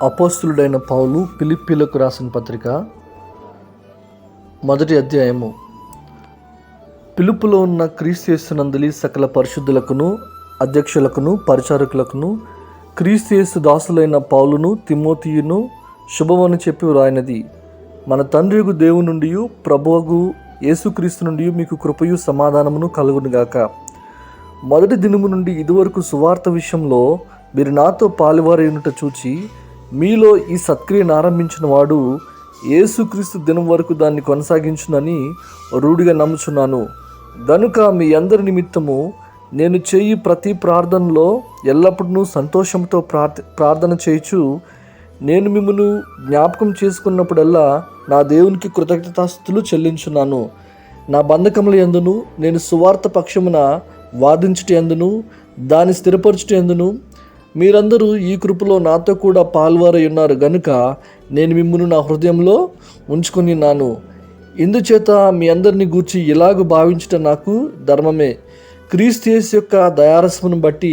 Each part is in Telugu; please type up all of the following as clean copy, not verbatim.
అపోస్తులుడైన పౌలు ఫిలిప్పీలకు రాసిన పత్రిక 1వ అధ్యాయము. పిలుపులో ఉన్న క్రీస్తు యేసునందలి సకల పరిశుద్ధులకును అధ్యక్షులకును పరిచారకులకును క్రీస్తు యేసు దాసులైన పౌలును తిమోతియును శుభమని చెప్పి వ్రాయినది. మన తండ్రియగు దేవుని నుండి ప్రభువగు యేసుక్రీస్తు నుండి మీకు కృపయు సమాధానమును కలుగునుగాక. మొదటి దినము నుండి ఇదివరకు సువార్త విషయంలో మీరు నాతో పాలువారైనట్టు చూచి మీలో ఈ సత్క్రియను ఆరంభించిన వాడు యేసుక్రీస్తు దినం వరకు దాన్ని కొనసాగించునని రూఢిగా నమ్ముచున్నాను. గనుక మీ అందరి నిమిత్తము నేను చేయి ప్రతి ప్రార్థనలో ఎల్లప్పుడూ సంతోషంతో ప్రార్థన చేయుచు నేను మిమ్మల్ని జ్ఞాపకం చేసుకున్నప్పుడల్లా నా దేవునికి కృతజ్ఞతాస్తుతులు చెల్లించున్నాను. నా బంధకముల యందును నేను సువార్త పక్షమున వాదించుట యందును దాన్ని స్థిరపరచుట యందును మీరందరూ ఈ కృపలో నాతో కూడా పాల్వారై ఉన్నారు గనుక నేను మిమ్మల్ని నా హృదయంలో ఉంచుకున్నాను. ఇందుచేత మీ అందరిని గూర్చి ఇలాగ భావించుట నాకు ధర్మమే. క్రీస్తు యేసు యొక్క దయారసమును బట్టి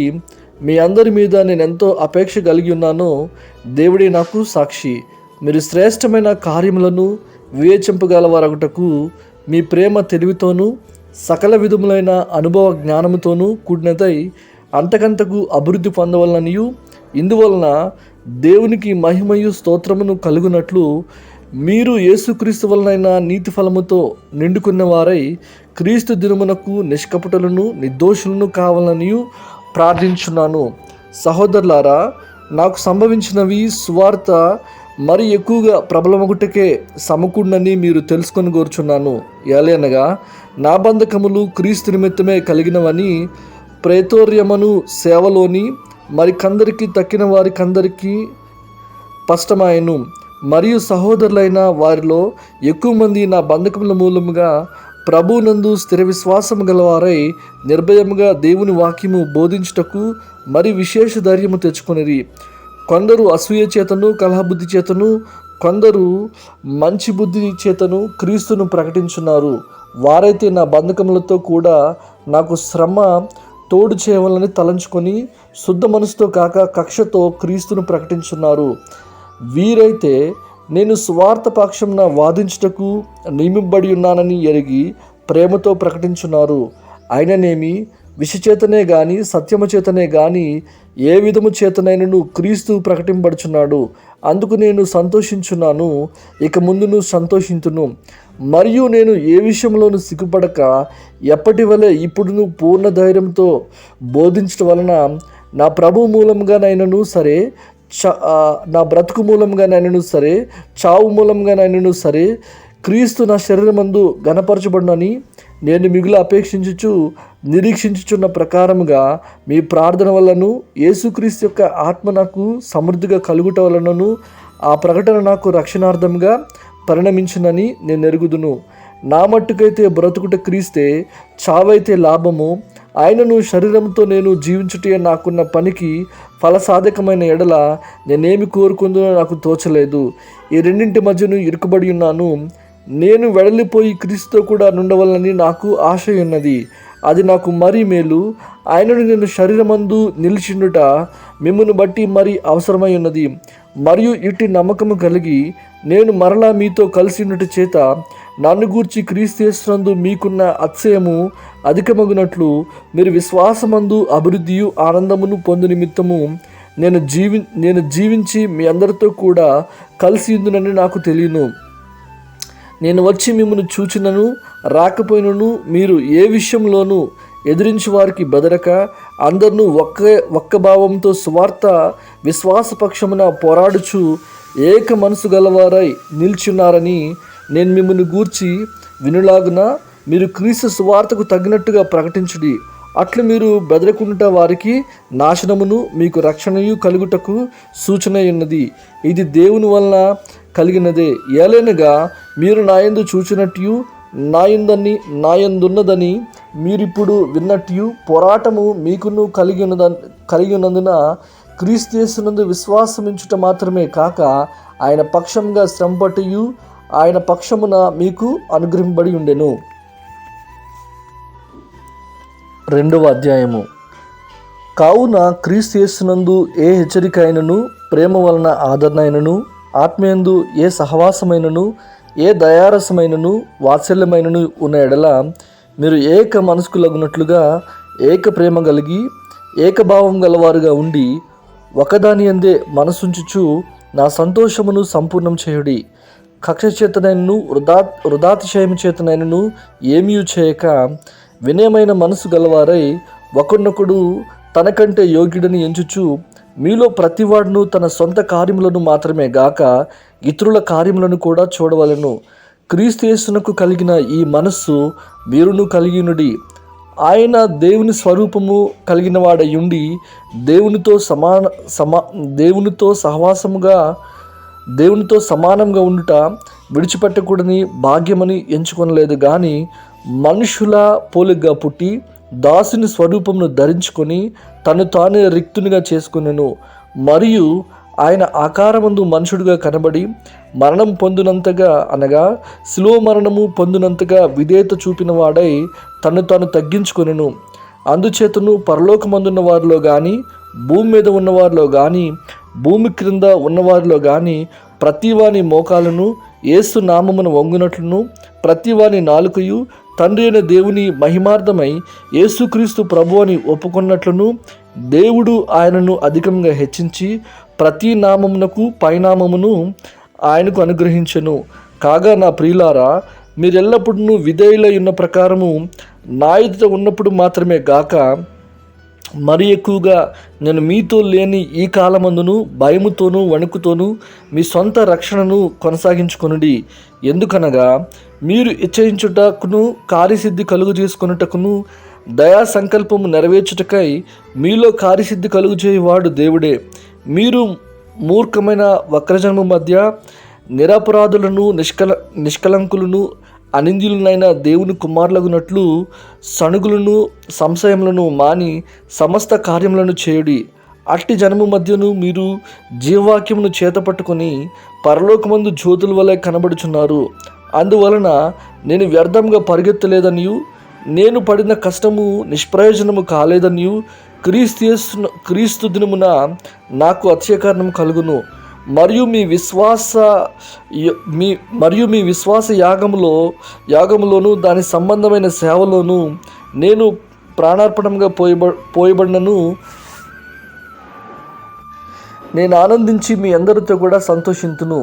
మీ అందరి మీద నేను ఎంతో అపేక్ష కలిగి ఉన్నానో దేవుడే నాకు సాక్షి. మీరు శ్రేష్టమైన కార్యములను వివేచింపగలవారగుటకు మీ ప్రేమ తెలివితోనూ సకల విధములైన అనుభవ జ్ఞానముతోనూ కూడినదై అంతకంతకు అభివృద్ధి పొందవలననియు ఇందువలన దేవునికి మహిమయు స్తోత్రమును కలుగునట్లు మీరు యేసుక్రీస్తు వలనైన నీతి ఫలముతో నిండుకున్న వారై క్రీస్తు దినమునకు నిష్కపటులను నిర్దోషులను కావాలనియు ప్రార్థించున్నాను. సహోదరులారా, నాకు సంభవించినవి సువార్త మరి ఎక్కువగా ప్రబలమగుటకే సమకూడనని మీరు తెలుసుకొని కోరుచున్నాను. ఏలయనగా నా బంధకములు క్రీస్తు నిమిత్తమే కలిగినవని ప్రేతోర్యమను సేవలోని మరి కందరికి తక్కిన వారికందరికీ స్పష్టమాయను. మరియు సహోదరులైన వారిలో ఎక్కువ మంది నా బంధకముల మూలముగా ప్రభువునందు స్థిర విశ్వాసము గలవారై నిర్భయముగా దేవుని వాక్యము బోధించుటకు మరి విశేష ధైర్యము తెచ్చుకొనిరి. కొందరు అసూయ చేతను కలహబుద్ధి చేతను కొందరు మంచి బుద్ధి చేతను క్రీస్తును ప్రకటించున్నారు. వారైతే నా బంధకములతో కూడా నాకు శ్రమ తోడు చేయవాలని తలంచుకొని శుద్ధ మనసుతో కాక కక్షతో క్రీస్తును ప్రకటించున్నారు. వీరైతే నేను సువార్త పక్షంన వాదించుటకు నియమింపబడి ఉన్నానని ఎరిగి ప్రేమతో ప్రకటించున్నారు. అయిననేమి విషచేతనే గాని సత్యము చేతనే గాని ఏ విధము చేతనైనను క్రీస్తు ప్రకటింపబడుచున్నాడు. అందుకు నేను సంతోషించున్నాను, ఇక ముందును సంతోషింతును. మరియు నేను ఏ విషయంలోనూ సిగ్గుపడక ఎప్పటి వలె ఇప్పుడును పూర్ణ ధైర్యంతో బోధించడం వలన నా ప్రభు మూలంగానైనను సరే, నా బ్రతుకు మూలంగానైనను సరే, చావు మూలంగానైనను సరే క్రీస్తు నా శరీరమందు ఘనపరచబడునని నేను మిగులు అపేక్షించుచు నిరీక్షించుచున్న ప్రకారముగా మీ ప్రార్థన వల్లను యేసుక్రీస్తు యొక్క ఆత్మ నాకు సమృద్ధిగా కలుగుట వలనను ఆ ప్రకటన నాకు రక్షణార్థంగా పరిణమించునని నేను ఎరుగుదును. నా మట్టుకైతే బ్రతుకుట క్రీస్తే, చావైతే లాభము. ఆయనను శరీరంతో నేను జీవించుటే నాకున్న పనికి ఫలసాధకమైన ఎడల నేనేమి కోరుకుందో నాకు తోచలేదు. ఈ రెండింటి మధ్యను ఇరుకుబడి ఉన్నాను. నేను వెడలిపోయి క్రీస్తుతో కూడా నుండవలని నాకు ఆశ ఉన్నది. అది నాకు మరీ మేలు. ఆయనను నేను శరీరమందు నిలిచిండుట మిమ్మును బట్టి మరి అవసరమై ఉన్నది. మరియు ఇట్టి నమ్మకము కలిగి నేను మరలా మీతో కలిసి ఉండుట చేత నన్ను గూర్చి క్రీస్తు యేసునందు మీకున్న అతిశయము అధికమగునట్లు మీరు విశ్వాసమందు అభివృద్ధియు ఆనందమును పొందు నిమిత్తము నేను జీవించి మీ అందరితో కూడా కలిసి ఉందునని నాకు తెలియను. నేను వచ్చి మిమ్మల్ని చూచినను రాకపోయినను మీరు ఏ విషయంలోనూ ఎదిరించి వారికి బెదరక అందరినూ ఒక్క భావంతో స్వార్థ విశ్వాసపక్షమున పోరాడుచు ఏక మనసు గలవారై నిల్చున్నారని నేను మిమ్మల్ని గూర్చి వినులాగున మీరు క్రీస్తు సువార్తకు తగినట్టుగా ప్రకటించుడి. అట్లు మీరు బెదరకుండా వారికి నాశనమును మీకు రక్షణయు కలుగుటకు సూచన ఉన్నది. ఇది దేవుని వలన కలిగినదే. ఏలైనగా మీరు నాయందు చూచినట్టు నాయందున్నదని మీరిప్పుడు విన్నట్టు పోరాటము మీకును కలిగి ఉన్నందున క్రీస్తు యేసునందు విశ్వాసమించుట మాత్రమే కాక ఆయన పక్షంగా శ్రమపట్టియు ఆయన పక్షమున మీకు అనుగ్రహింపబడి ఉండెను. 2వ అధ్యాయము. కావున క్రీస్తు యేసునందు ఏ హెచ్చరిక అయినను, ప్రేమ వలన ఆదరణ అయినను, ఆత్మయందు ఏ సహవాసమైనను, ఏ దయారసమైనను, వాత్సల్యమైనను ఉన్న ఎడల మీరు ఏక మనస్కులగునట్లుగా ఏక ప్రేమ కలిగి ఏకభావం గలవారుగా ఉండి ఒకదాని యందే మనసుంచుచు నా సంతోషమును సంపూర్ణం చేయుడి. కక్ష చేతనైనను వృధాతిశయం చేతనైనను ఏమీ చేయక వినయమైన మనసు గలవారై ఒకరినొకడు తనకంటే యోగ్యుడని ఎంచుచు మీలో ప్రతివాడును తన సొంత కార్యములను మాత్రమే గాక ఇతరుల కార్యములను కూడా చూడవలెను. క్రీస్తు యేసునకు కలిగిన ఈ మనస్సు మీరును కలిగినుడి. ఆయన దేవుని స్వరూపము కలిగిన వాడయుండి దేవునితో సమానంగా ఉండుట విడిచిపెట్టకూడని భాగ్యమని ఎంచుకొనలేదు కానీ మనుషుల పోలికగా పుట్టి దాసుని స్వరూపమును ధరించుకొని తను తానే రిక్తునిగా చేసుకొనెను. మరియు ఆయన ఆకారమందు మనుషుడిగా కనబడి మరణం పొందినంతగా అనగా శిలువ మరణము పొందినంతగా విధేయత చూపిన వాడై తను తాను తగ్గించుకొనెను. అందుచేతను పరలోకమందున్న వారిలో కానీ, భూమి మీద ఉన్నవారిలో కానీ, భూమి క్రింద ఉన్నవారిలో కానీ ప్రతివాని మోకాలను యేసు నామమున వంగునట్లును, ప్రతివాని నాలుకయు తండ్రి అయిన దేవుని మహిమార్థమై యేసుక్రీస్తు ప్రభు అని ఒప్పుకున్నట్లును దేవుడు ఆయనను అధికంగా హెచ్చించి ప్రతి నామమునకు పైనామమును ఆయనకు అనుగ్రహించెను. కాగా నా ప్రియులారా, మీరెల్లప్పుడూ విధేయులై ఉన్న ప్రకారము నా ఎదుట ఉన్నప్పుడు మాత్రమే గాక మరి ఎక్కువగా నేను మీతో లేని ఈ కాలమందును భయముతోనూ వణుకుతోనూ మీ సొంత రక్షణను కొనసాగించుకొనుడి. ఎందుకనగా మీరు ఇచ్చయించుటకును కార్యసిద్ధి కలుగు చేసుకొనుటకును దయా సంకల్పము నెరవేర్చుటకై మీలో కార్యసిద్ధి కలుగు చేయువాడు దేవుడే. మీరు మూర్ఖమైన వక్రజన్మ మధ్య నిరపరాధులను నిష్కలంకులను అనింద్యులనైన దేవుని కుమారులగునట్లు సణుగులను సంశయములను మాని సమస్త కార్యములను చేయుడి. అట్టి జనము మధ్యను మీరు జీవవాక్యమును చేతపట్టుకొని పరలోకమందు జ్యోతుల వలె కనబడుచున్నారు. అందువలన నేను వ్యర్థంగా పరిగెత్తలేదనియు నేను పడిన కష్టము నిష్ప్రయోజనము కాలేదనియు క్రీస్తు దినమున నాకు అతిశయకారణం కలుగును. మరియు మీ విశ్వాస యాగములోను దాని సంబంధమైన సేవలోను నేను ప్రాణార్పణంగా పోయబడినను నేను ఆనందించి మీ అందరితో కూడా సంతోషింతును.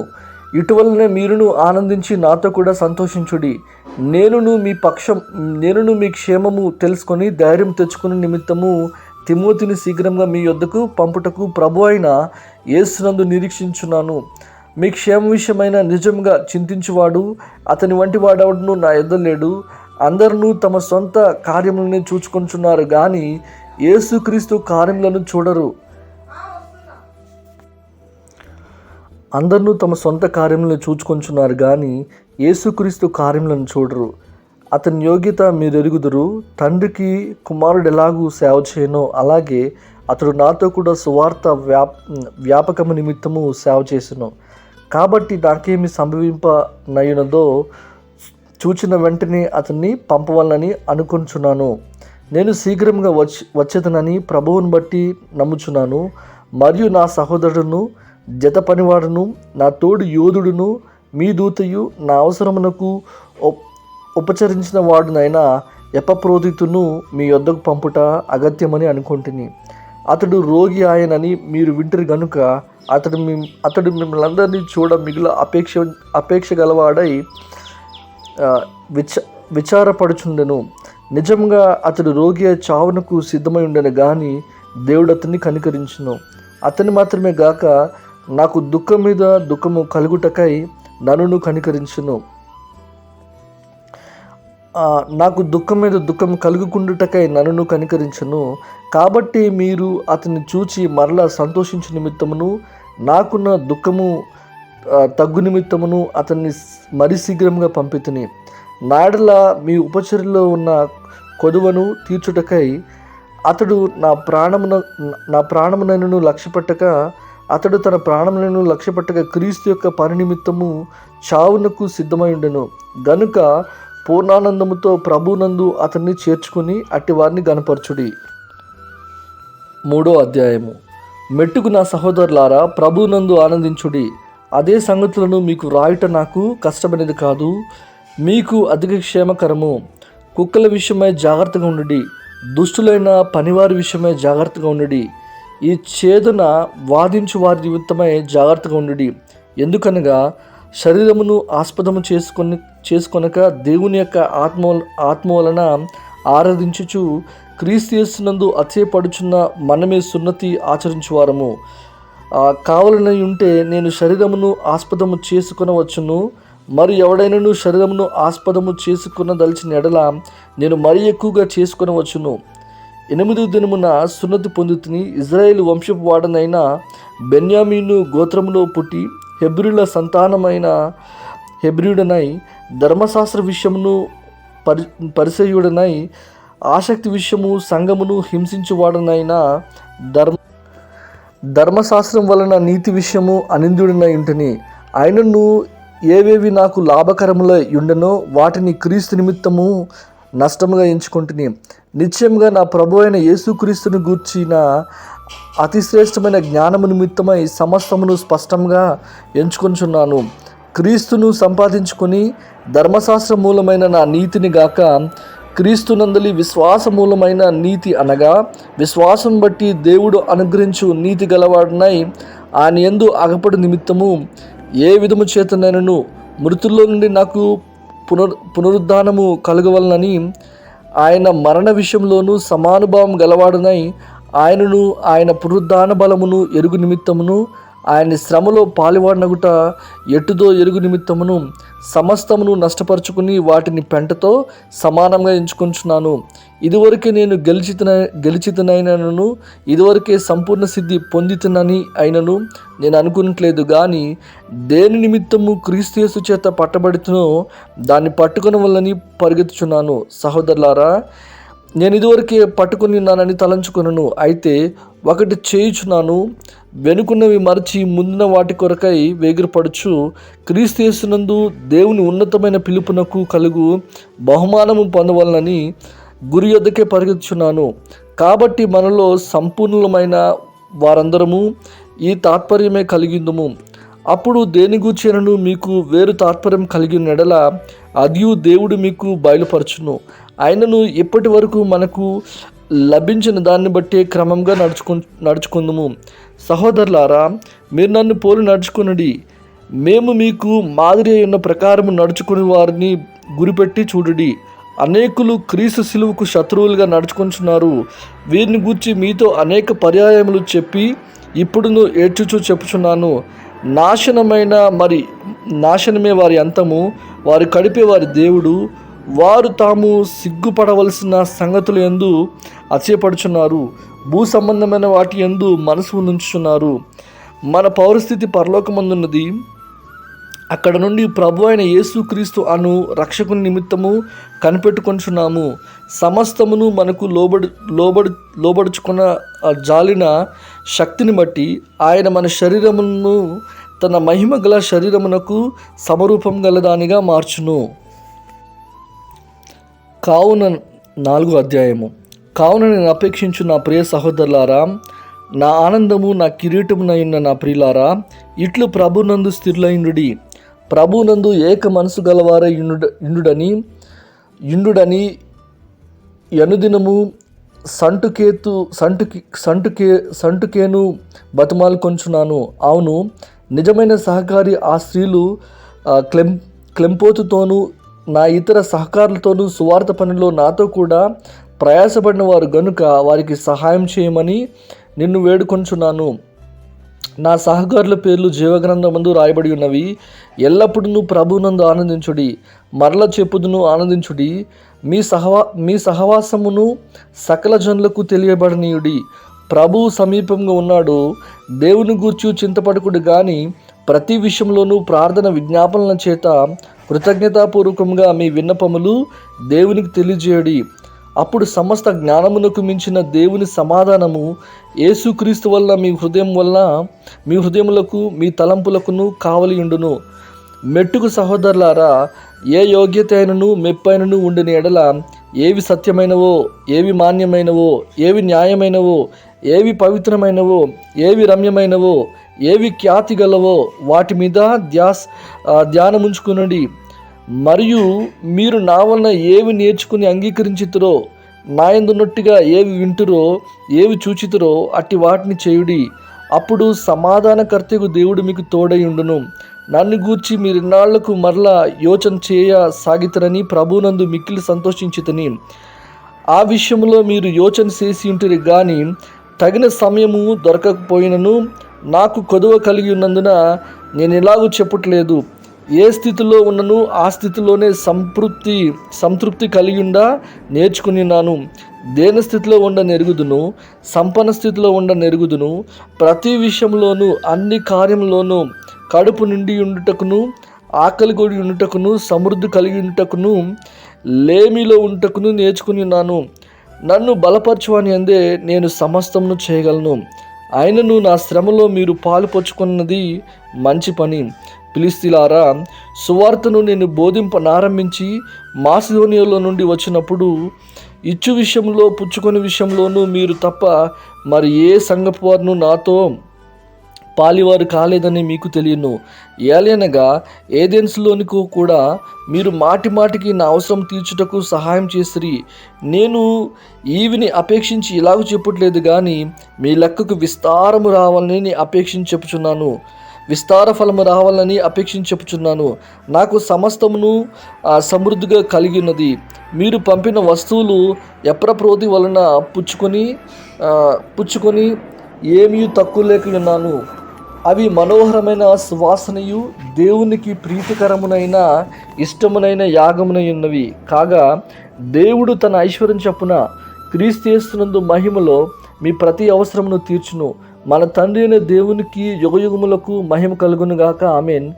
ఇటువలనే మీరును ఆనందించి నాతో కూడా సంతోషించుడి. నేనును మీ క్షేమము తెలుసుకొని ధైర్యం తెచ్చుకునే నిమిత్తము తిమోతిని శీఘ్రంగా మీ యొద్దకు పంపుటకు ప్రభు అయిన యేసునందు నిరీక్షించున్నాను. మీ క్షేమ విషయమైన నిజంగా చింతించువాడు అతని వంటి వాడెవడును నా యొద్ద లేడు. అందరూ తమ సొంత కార్యములనే చూచుకొంచున్నారు కానీ యేసుక్రీస్తు కార్యములను చూడరు. అందరూ తమ సొంత కార్యములను చూచుకొంచున్నారు కానీ యేసుక్రీస్తు కార్యములను చూడరు. అతని యోగ్యత మీరు ఎరుగుదురు. తండ్రికి కుమారుడు ఎలాగూ సేవ చేయనో అలాగే అతడు నాతో కూడా సువార్త వ్యాపకము నిమిత్తము సేవ చేసెను. కాబట్టి నాకేమి సంభవింపనయ్యున్నదో చూచిన వెంటనే అతన్ని పంపవాలని అనుకొంచున్నాను. నేను శీఘ్రంగా వచ్చేదనని ప్రభువుని బట్టి నమ్ముచున్నాను. మరియు నా సహోదరుడును జత పనివాడును నా తోడు యోధుడును మీ దూతయు నా అవసరమునకు ఉపచరించిన వాడునైనా ఎపప్రోదితును మీ యొద్దకు పంపుట అగత్యమని అనుకుంటుని. అతడు రోగి ఆయనని మీరు వింటరు గనుక అతడు మిమ్మల్ని అందరినీ చూడ మిగుల అపేక్ష గలవాడై విచారపడుచుండెను. నిజంగా అతడు రోగి చావునకు సిద్ధమై ఉండెను కానీ దేవుడు అతన్ని కనికరించును. అతన్ని మాత్రమే గాక నాకు దుఃఖం మీద దుఃఖము కలుగుటకై నన్ను కనికరించును. నాకు దుఃఖం మీద దుఃఖం కలుగుకుండుటకై నన్ను కనికరించును. కాబట్టి మీరు అతన్ని చూచి మరలా సంతోషించు నిమిత్తమును నాకున్న దుఃఖము తగ్గు నిమిత్తమును అతన్ని మరి శీఘ్రంగా పంపితిని. నాడల మీ ఉపచర్యలో ఉన్న కొదువను తీర్చుటకై అతడు నా ప్రాణమునను లక్ష్యపెట్టక అతడు తన ప్రాణములను లక్ష్యపెట్టక క్రీస్తు యొక్క పని నిమిత్తము చావునకు సిద్ధమై ఉండెను. గనుక పూర్ణానందముతో ప్రభునందు అతన్ని చేర్చుకుని అట్టి వారిని గనపరచుడి. 3వ అధ్యాయము. మెట్టుకు నా సహోదరులారా, ప్రభునందు ఆనందించుడి. అదే సంగతులను మీకు వ్రాయుట నాకు కష్టమైనది కాదు, మీకు అధిక క్షేమకరము. కుక్కల విషయమై జాగ్రత్తగా ఉండుడి, దుష్టులైన పనివారి విషయమై జాగ్రత్తగా ఉండుడి, ఈ ఛేదన వాదించు వారి నిమిత్తమై జాగ్రత్తగా ఉండుడి. ఎందుకనగా శరీరమును ఆస్పదము చేసుకొనక దేవుని యొక్క ఆత్మ వలన ఆరాధించుచు క్రీస్తు యేసునందు అతిశయపడుచున్న మనమే సున్నతి ఆచరించువారము. కావాలని ఉంటే నేను శరీరమును ఆస్పదము చేసుకొనవచ్చును, మరి ఎవడైనను శరీరమును ఆస్పదము చేసుకొనదలిచిన ఎడల నేను మరీ ఎక్కువగా చేసుకొనవచ్చును. 8వ దినమున సున్నతి పొందుతుని, ఇజ్రాయేలు వంశపు వాడనైన బెన్యామీను గోత్రములో పుట్టి హెబ్రీల సంతానమైన హెబ్రీయుడనై, ధర్మశాస్త్ర విషయమును పరిసయ్యుడనై, ఆసక్తి విషయము సంఘమును హింసించువాడనైనా, ధర్మశాస్త్రం వలన నీతి విషయము అనింద్యుడనై ఉంటిని. ఆయనను ఏవేవి నాకు లాభకరములై ఉండనో వాటిని క్రీస్తు నిమిత్తము నష్టముగా ఎంచుకుంటుని. నిశ్చయంగా నా ప్రభు అయిన యేసుక్రీస్తుని గూర్చిన అతి శ్రేష్టమైన జ్ఞానము నిమిత్తమై సమస్తమును స్పష్టంగా ఎంచుకొంచున్నాను. క్రీస్తును సంపాదించుకొని ధర్మశాస్త్ర మూలమైన నా నీతిని గాక, క్రీస్తునందలి విశ్వాస మూలమైన నీతి అనగా విశ్వాసం బట్టి దేవుడు అనుగ్రహించు నీతి గలవాడనై ఆయన యందు అగపడు నిమిత్తము ఏ విధము చేతనైనను మృతుల్లో నుండి నాకు పునరుద్ధానము కలుగవలనని, ఆయన మరణ విషయంలోనూ సమానుభావం గలవాడనై ఆయనను ఆయన పునరుద్ధాన బలమును ఎరుగు నిమిత్తమును, ఆయన శ్రమలో పాలువాడనగుట ఎట్టుదో ఎరుగు నిమిత్తమును సమస్తమును నష్టపరుచుకుని వాటిని పెంటతో సమానంగా ఎంచుకొంచున్నాను. ఇదివరకే నేను గెలిచితనైనను, ఇదివరకే సంపూర్ణ సిద్ధి పొందితనని అయినను నేను అనుకునట్లేదు. కానీ దేని నిమిత్తము క్రీస్తు యేసు చేత పట్టబడుతునో దాన్ని పట్టుకుని వల్లని పరిగెత్తుచున్నాను. సహోదరులారా, నేను ఇదివరకే పట్టుకుని ఉన్నానని తలంచుకొనను. అయితే ఒకటి చేయుచున్నాను, వెనుకున్నవి మరచి ముందున వాటి కొరకై వేగిరపడుచు క్రీస్తు యేసునందు దేవుని ఉన్నతమైన పిలుపునకు కలుగు బహుమానము పొందవలనని గురి యొద్దకే పరిగెత్తుచున్నాను. కాబట్టి మనలో సంపూర్ణమైన వారందరము ఈ తాత్పర్యమే కలిగిందుము. అప్పుడు దేని గూర్చినను మీకు వేరు తాత్పర్యం కలిగిన ఎడల అదియు దేవుడు మీకు బయలుపరచును. ఆయనను ఇప్పటి వరకు మనకు లభించిన దాన్ని బట్టి క్రమంగా నడుచుకుందుము. సహోదరులారా, మీరు నన్ను పోలి నడుచుకునడి. మేము మీకు మాదిరి అయిన ప్రకారము నడుచుకుని వారిని గురిపెట్టి చూడుడి. అనేకులు క్రీస్తు శిలువకు శత్రువులుగా నడుచుకుంటున్నారు. వీరిని గూర్చి మీతో అనేక పర్యాయములు చెప్పి ఇప్పుడును ఏడ్చుచూ చెప్పుచున్నాను. నాశనమే వారి అంతము, వారు కడిపే వారి దేవుడు. వారు తాము సిగ్గుపడవలసిన సంగతుల యందు అతిశయపడుచున్నారు, భూ సంబంధమైన వాటి యందు మనసు ఉంచుచున్నారు. మన పౌరస్థితి పరలోకమందున్నది. అక్కడ నుండి ప్రభు అయిన యేసుక్రీస్తు అను రక్షకుని నిమిత్తము కనిపెట్టుకొంచున్నాము. సమస్తమును మనకు లోబడుచుకున్న జాలిన శక్తిని బట్టి ఆయన మన శరీరమును తన మహిమ గల శరీరమునకు సమరూపం గలదానిగా మార్చును. కావున 4వ అధ్యాయము. కావున నేను అపేక్షించు నా ప్రియ సహోదరులారా, నా ఆనందము నా కిరీటమునైన నా ప్రియులారా, ఇట్లు ప్రభునందు స్థిరులైండుడి. ప్రభునందు ఏక మనసు గలవారై ఇండుడని అనుదినము సంటుకేను బతుమాలు కొంచున్నాను. అవును, నిజమైన సహకారి ఆ స్త్రీలు క్లెంపోతుతోనూ నా ఇతర సహకారులతోనూ సువార్త పనిలో నాతో కూడా ప్రయాసపడిన వారు గనుక వారికి సహాయం చేయమని నిన్ను వేడుకొంచున్నాను. నా సహకారుల పేర్లు జీవగ్రంథమందు రాయబడి ఉన్నవి. ఎల్లప్పుడూ ప్రభునందు ఆనందించుడి. మరల చెప్పుదును, ఆనందించుడి. మీ సహవాసమును సకల జనులకు తెలియబడనీయుడి. ప్రభువు సమీపంగా ఉన్నాడు. దేవుని గూర్చి చింతపడకుడు గాని ప్రతి విషయంలోనూ ప్రార్థన విజ్ఞాపనల చేత కృతజ్ఞతాపూర్వకంగా మీ విన్నపములు దేవునికి తెలియజేయడి. అప్పుడు సమస్త జ్ఞానమునకు మించిన దేవుని సమాధానము యేసుక్రీస్తు వల్ల మీ హృదయములకు మీ తలంపులకును కావలియుండును. మెట్టుకు సహోదరులారా, ఏ యోగ్యత అయినను మెప్పైనను ఉండిన ఎడల ఏవి సత్యమైనవో, ఏవి మాన్యమైనవో, ఏవి న్యాయమైనవో, ఏవి పవిత్రమైనవో, ఏవి రమ్యమైనవో, ఏవి ఖ్యాతి గలవో వాటి మీద ధ్యానముంచుకునండి. మరియు మీరు నా వలన ఏవి నేర్చుకుని అంగీకరించుతురో, నా యందున్నట్టుగా ఏవి వింటురో, ఏవి చూచితురో అట్టి వాటిని చేయుడి. అప్పుడు సమాధానకర్తకు దేవుడు మీకు తోడై ఉండును. నన్ను గూర్చి మీరు ఇన్నాళ్లకు మరలా యోచన చేయ సాగితరని ప్రభువునందు మిక్కిలి సంతోషించితిని. ఆ విషయంలో మీరు యోచన చేసి ఉంటిరి కానీ తగిన సమయము దొరకకపోయినను నాకు కొదువ కలిగి ఉన్నందున నేను ఇలాగూ చెప్పట్లేదు. ఏ స్థితిలో ఉన్నను ఆ స్థితిలోనే సంతృప్తి కలిగి ఉండా నేర్చుకున్నాను. దేన స్థితిలో ఉండ నెరుగుదును, సంపన్న స్థితిలో ఉండ నెరుగుదును. ప్రతి విషయంలోనూ అన్ని కార్యంలోనూ కడుపు నిండి ఉండుటకును, ఆకలి కొడి ఉండుటకును, సమృద్ధి కలిగి ఉండుటకును, లేమిలో ఉండుటకును నేర్చుకుని ఉన్నాను. నన్ను బలపరచువాని అందే నేను సమస్తమును చేయగలను. ఆయనను నా శ్రమలో మీరు పాలు పంచుకున్నది మంచి పని. ఫిలిష్తీయులారా, సువార్తను నేను బోధింపనారంభించి మాసిదోనియాలో నుండి వచ్చినప్పుడు ఇచ్చు విషయంలో పుచ్చుకొని విషయంలోనూ మీరు తప్ప మరి ఏ సంఘపు వారును నాతో పాలివారు కాలేదని మీకు తెలియను. ఏలైనగా ఏథెన్స్లోనికి కూడా మీరు మాటి మాటికి నా అవసరం తీర్చుటకు సహాయం చేసిరి. నేను ఈవిని అపేక్షించి ఇలాగ చెప్పట్లేదు కానీ మీ లెక్కకు విస్తారము రావాలని అపేక్షించి చెప్పుచున్నాను. విస్తార ఫలము రావాలని అపేక్షించి చెప్పుచున్నాను. నాకు సమస్తమును సమృద్ధిగా కలిగి ఉన్నది. మీరు పంపిన వస్తువులు ఎప్రప్రోతి వలన పుచ్చుకొని ఏమీ తక్కువ లేక ఉన్నాను. అవి మనోహరమైన సువాసనయు దేవునికి ప్రీతికరమునైన ఇష్టమునైన యాగమునై ఉన్నవి. కాగా దేవుడు తన ఐశ్వర్యం చొప్పున క్రీస్తు యేసునందు మహిమలో మీ ప్రతి అవసరమును తీర్చును. మన తండ్రి అయిన దేవునికి యుగయుగములకు మహిమ కలుగునుగాక. ఆమెన్.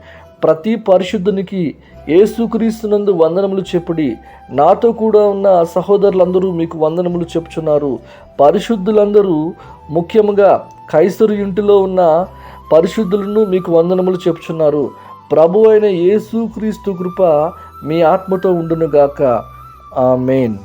ప్రతి పరిశుద్ధునికి యేసుక్రీస్తునందు వందనములు చెప్పుడి. నాతో కూడా ఉన్న సహోదరులందరూ మీకు వందనములు చెప్పుచున్నారు. పరిశుద్ధులందరూ, ముఖ్యముగా కైసరు ఇంటిలో ఉన్న పరిశుద్ధులను మీకు వందనములు చెప్పుచున్నారు. ప్రభు అయిన యేసుక్రీస్తు కృప మీ ఆత్మతో ఉండునుగాక. ఆమేన్.